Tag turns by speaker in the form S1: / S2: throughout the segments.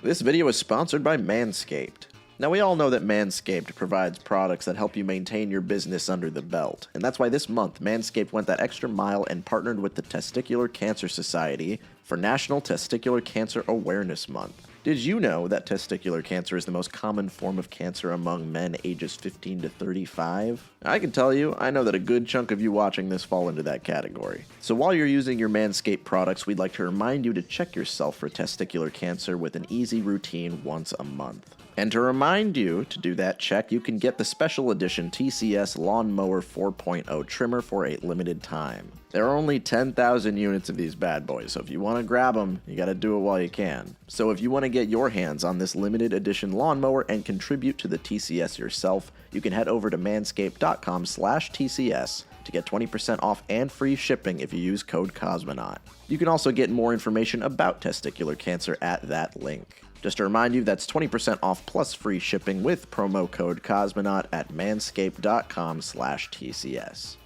S1: This video is sponsored by Manscaped. Now, we all know that Manscaped provides products that help you maintain your business under the belt, and that's why this month Manscaped went that extra mile and partnered with the Testicular Cancer Society for National Testicular Cancer Awareness Month. Did you know that testicular cancer is the most common form of cancer among men ages 15 to 35? I can tell you, I know that a good chunk of you watching this fall into that category. So while you're using your Manscaped products, we'd like to remind you to check yourself for testicular cancer with an easy routine once a month. And to remind you to do that check, you can get the special edition TCS Lawnmower 4.0 trimmer for a limited time. There are only 10,000 units of these bad boys, so if you want to grab them, you gotta do it while you can. So if you want to get your hands on this limited edition lawnmower and contribute to the TCS yourself, you can head over to manscaped.com/TCS to get 20% off and free shipping if you use code Cosmonaut. You can also get more information about testicular cancer at that link. Just to remind you, that's 20% off plus free shipping with promo code Cosmonaut at manscaped.com/TCS.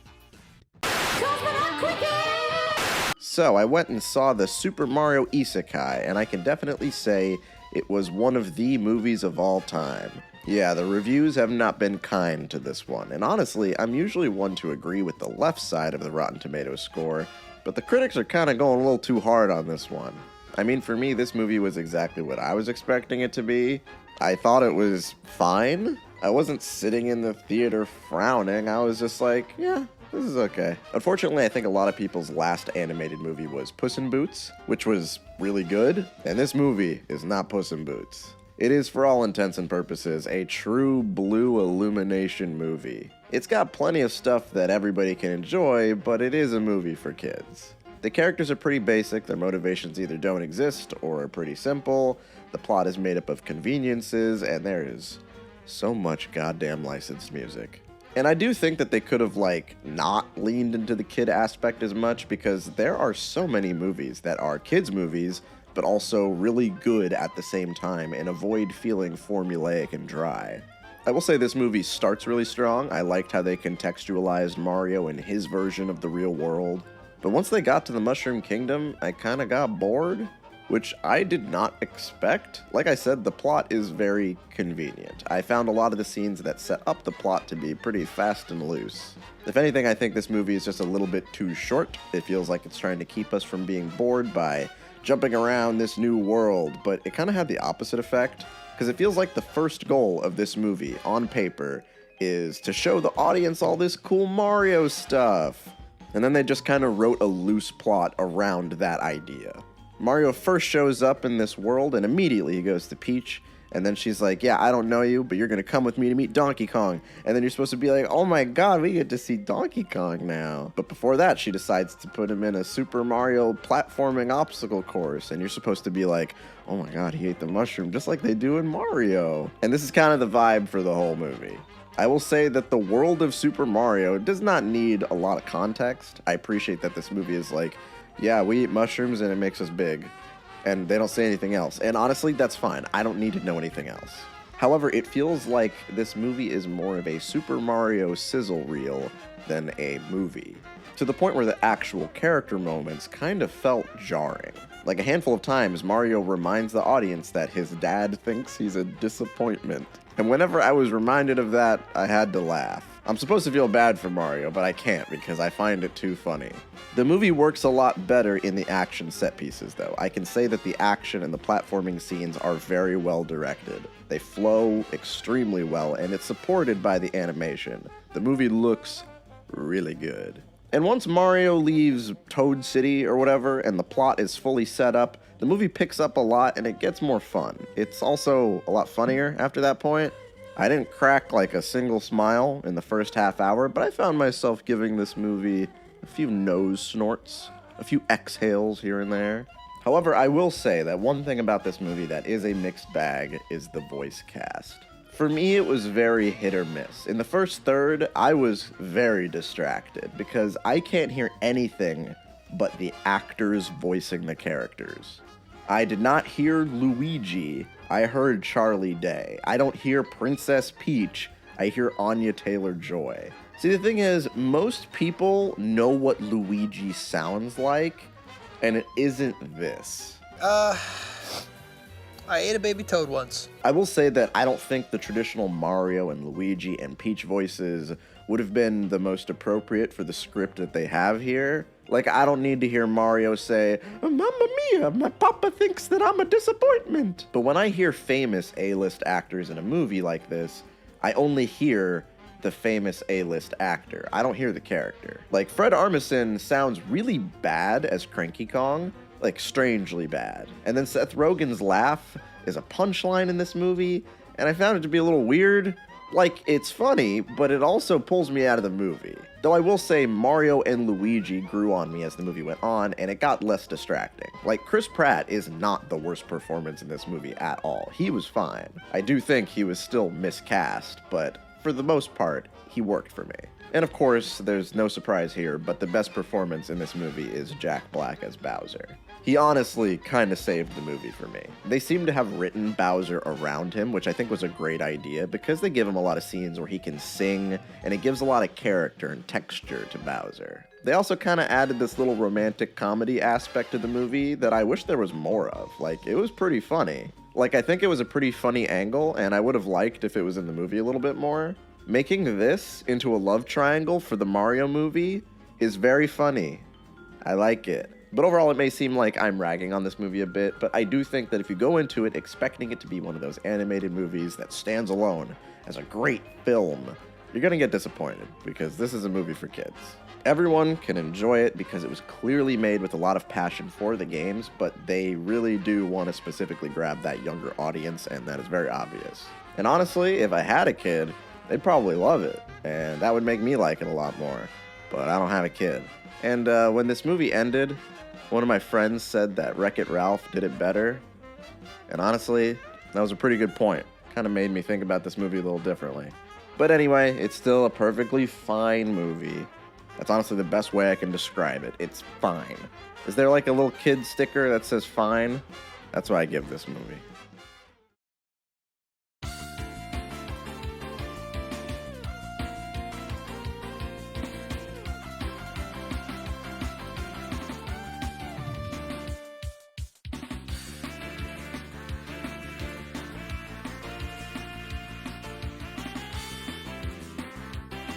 S1: So, I went and saw the Super Mario Isekai, and I can definitely say it was one of the movies of all time. Yeah, the reviews have not been kind to this one, and honestly, I'm usually one to agree with the left side of the Rotten Tomatoes score, but the critics are kind of going a little too hard on this one. I mean, for me, this movie was exactly what I was expecting it to be. I thought it was fine. I wasn't sitting in the theater frowning. I was just like, yeah, this is okay. Unfortunately, I think a lot of people's last animated movie was Puss in Boots, which was really good, and this movie is not Puss in Boots. It is, for all intents and purposes, a true blue illumination movie. It's got plenty of stuff that everybody can enjoy, but it is a movie for kids. The characters are pretty basic, their motivations either don't exist or are pretty simple, the plot is made up of conveniences, and there is so much goddamn licensed music. And I do think that they could have, not leaned into the kid aspect as much, because there are so many movies that are kids' movies, but also really good at the same time, and avoid feeling formulaic and dry. I will say this movie starts really strong. I liked how they contextualized Mario in his version of the real world. But once they got to the Mushroom Kingdom, I kinda got bored, which I did not expect. Like I said, the plot is very convenient. I found a lot of the scenes that set up the plot to be pretty fast and loose. If anything, I think this movie is just a little bit too short. It feels like it's trying to keep us from being bored by jumping around this new world, but it kinda had the opposite effect, because it feels like the first goal of this movie, on paper, is to show the audience all this cool Mario stuff. And then they just kind of wrote a loose plot around that idea. Mario first shows up in this world, and immediately he goes to Peach, and then she's like, yeah, I don't know you, but you're gonna come with me to meet Donkey Kong. And then you're supposed to be like, oh my god, we get to see Donkey Kong now. But before that, she decides to put him in a Super Mario platforming obstacle course, and you're supposed to be like, oh my god, he ate the mushroom, just like they do in Mario. And this is kind of the vibe for the whole movie. I will say that the world of Super Mario does not need a lot of context. I appreciate that this movie is like, yeah, we eat mushrooms and it makes us big. And they don't say anything else. And honestly, that's fine. I don't need to know anything else. However, it feels like this movie is more of a Super Mario sizzle reel than a movie. To the point where the actual character moments kind of felt jarring. Like a handful of times, Mario reminds the audience that his dad thinks he's a disappointment. And whenever I was reminded of that, I had to laugh. I'm supposed to feel bad for Mario, but I can't because I find it too funny. The movie works a lot better in the action set pieces, though. I can say that the action and the platforming scenes are very well directed. They flow extremely well, and it's supported by the animation. The movie looks really good. And once Mario leaves Toad City or whatever, and the plot is fully set up, the movie picks up a lot and it gets more fun. It's also a lot funnier after that point. I didn't crack like a single smile in the first half hour, but I found myself giving this movie a few nose snorts, a few exhales here and there. However, I will say that one thing about this movie that is a mixed bag is the voice cast. For me, it was very hit or miss. In the first third, I was very distracted because I can't hear anything but the actors voicing the characters. I did not hear Luigi, I heard Charlie Day. I don't hear Princess Peach, I hear Anya Taylor-Joy. See, the thing is, most people know what Luigi sounds like, and it isn't this.
S2: I ate a baby toad once.
S1: I will say that I don't think the traditional Mario and Luigi and Peach voices would have been the most appropriate for the script that they have here. Like, I don't need to hear Mario say, "Mamma mia, my papa thinks that I'm a disappointment." But when I hear famous A-list actors in a movie like this, I only hear the famous A-list actor. I don't hear the character. Like, Fred Armisen sounds really bad as Cranky Kong, like strangely bad. And then Seth Rogen's laugh is a punchline in this movie, and I found it to be a little weird. Like, it's funny, but it also pulls me out of the movie. Though I will say Mario and Luigi grew on me as the movie went on, and it got less distracting. Like, Chris Pratt is not the worst performance in this movie at all. He was fine. I do think he was still miscast, but for the most part, he worked for me. And of course, there's no surprise here, but the best performance in this movie is Jack Black as Bowser. He honestly kind of saved the movie for me. They seem to have written Bowser around him, which I think was a great idea because they give him a lot of scenes where he can sing, and it gives a lot of character and texture to Bowser. They also kind of added this little romantic comedy aspect to the movie that I wish there was more of. Like, it was pretty funny. Like, I think it was a pretty funny angle, and I would have liked if it was in the movie a little bit more. Making this into a love triangle for the Mario movie is very funny. I like it. But overall, it may seem like I'm ragging on this movie a bit, but I do think that if you go into it expecting it to be one of those animated movies that stands alone as a great film, you're gonna get disappointed, because this is a movie for kids. Everyone can enjoy it because it was clearly made with a lot of passion for the games, but they really do want to specifically grab that younger audience, and that is very obvious. And honestly, if I had a kid, they'd probably love it, and that would make me like it a lot more. But I don't have a kid. And when this movie ended, one of my friends said that Wreck-It Ralph did it better. And honestly, that was a pretty good point. Kind of made me think about this movie a little differently. But anyway, it's still a perfectly fine movie. That's honestly the best way I can describe it. It's fine. Is there like a little kid sticker that says fine? That's what I give this movie.